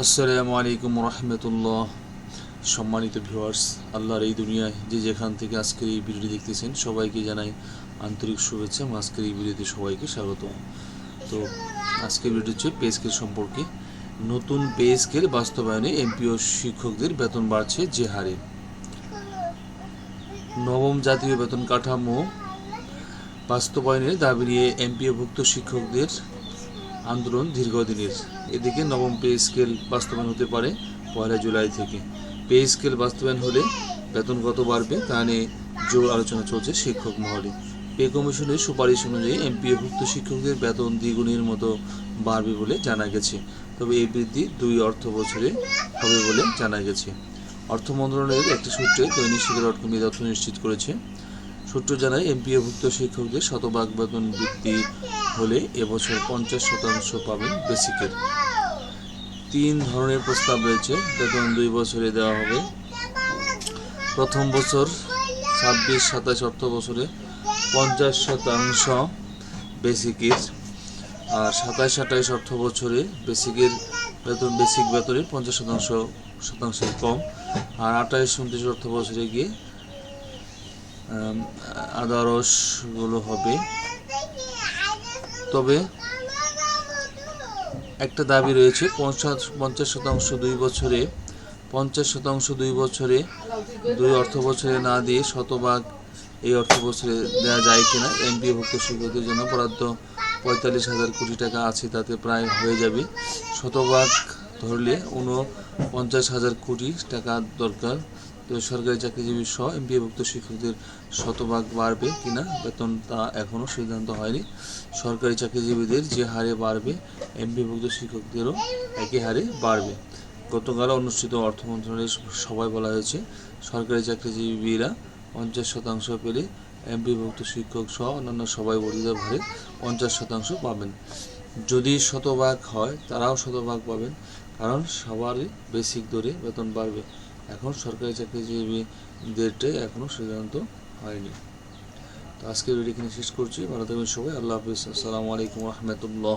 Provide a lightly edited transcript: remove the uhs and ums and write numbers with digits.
আসসালামু আলাইকুম রহমতুল্লাহ। সম্মানিত ভিউয়ার্স, আল্লাহর এই দুনিয়ায় যে যেখান থেকে আজকের এই ভিডিওটি দেখতেছেন সবাইকে জানাই আন্তরিক শুভেচ্ছা। আজকের এই ভিডিওতে সবাইকে স্বাগত। তো আজকের ভিডিও হচ্ছে পে স্কেল সম্পর্কে। নতুন পে স্কেল বাস্তবায়নে এমপিও শিক্ষকদের বেতন বাড়ছে যে হারে। নবম জাতীয় বেতন কাঠামো বাস্তবায়নের দাবি নিয়ে এমপিওভুক্ত শিক্ষকদের আন্দোলন দীর্ঘদিনের। এদিকে নবম পে স্কেল বাস্তবায়ন হতে পারে 1 জুলাই থেকে। পে স্কেল বাস্তবায়ন হলে বেতন কত বাড়বে তা নিয়ে জোর আলোচনা চলছে শিক্ষক মহলে। পে কমিশনের সুপারিশ অনুযায়ী এমপিওভুক্ত শিক্ষকদের বেতন দ্বিগুণের মতো বাড়বে বলে জানা গেছে। তবে এই বৃদ্ধি 2 অর্থ বছরে হবে বলে জানা গেছে। অর্থ মন্ত্রণালয়ের একটি সূত্রে দৈনিক শিক্ষা.com এই তথ্য নিশ্চিত করেছে। সূত্র জানায়, এমপিওভুক্ত শিক্ষকদের শতভাগ বেতন বৃদ্ধি হলে এবছর 50% পাবেন বেসিকের। 3 ধরনের প্রস্তাব রয়েছে। বেতন 2 বছরে দেওয়া হবে। প্রথম বছর 26-27 অর্থ বছরে 50% বেসিকের, আর 27-28 অর্থ বছরে বেসিক বেতনের 50% কম, আর 28-29 অর্থ বছরে গিয়ে আদারসগুলো হবে। তবে একটা দাবি রয়েছে, 50% 2 বছরে, 2 অর্থ বছরে না দিয়ে শতভাগ এই অর্থ বছরে দেওয়া যায় কিনা। এমপিওভুক্ত শিক্ষকদের জন্য বরাদ্দ 45,000 কোটি টাকা আছে, তাতে প্রায় হয়ে যাবে। শতভাগ ধরলে 49,000 কোটি টাকা দরকার। তো সরকারি চাকরিজীবী সহ এমপিওভুক্ত শিক্ষকদের শতভাগ বাড়বে কিনা বেতন তা এখনও সিদ্ধান্ত হয়নি। সরকারি চাকরিজীবীদের যে হারে বাড়বে এমপিওভুক্ত শিক্ষকদেরও একই হারে বাড়বে। গতকাল অনুষ্ঠিত অর্থ মন্ত্রণালয়ের সভায় বলা হয়েছে, সরকারি চাকরিজীবীরা 50% পেলে এমপিওভুক্ত শিক্ষক সহ অন্যান্য সবাই বর্ধিত ভারে 50% পাবেন। যদি শতভাগ হয় তারাও শতভাগ পাবেন, কারণ সবারই বেসিক দরে বেতন বাড়বে। এখন সরকারি চাকরিজীবীদেরটাই এখনও সিদ্ধান্ত হয়নি। তো আজকের ভিডিও এখানে শেষ করছি। ভালো থাকবেন সবাই। আল্লাহ হাফিজ। আসসালামু আলাইকুম রহমতুল্লাহ।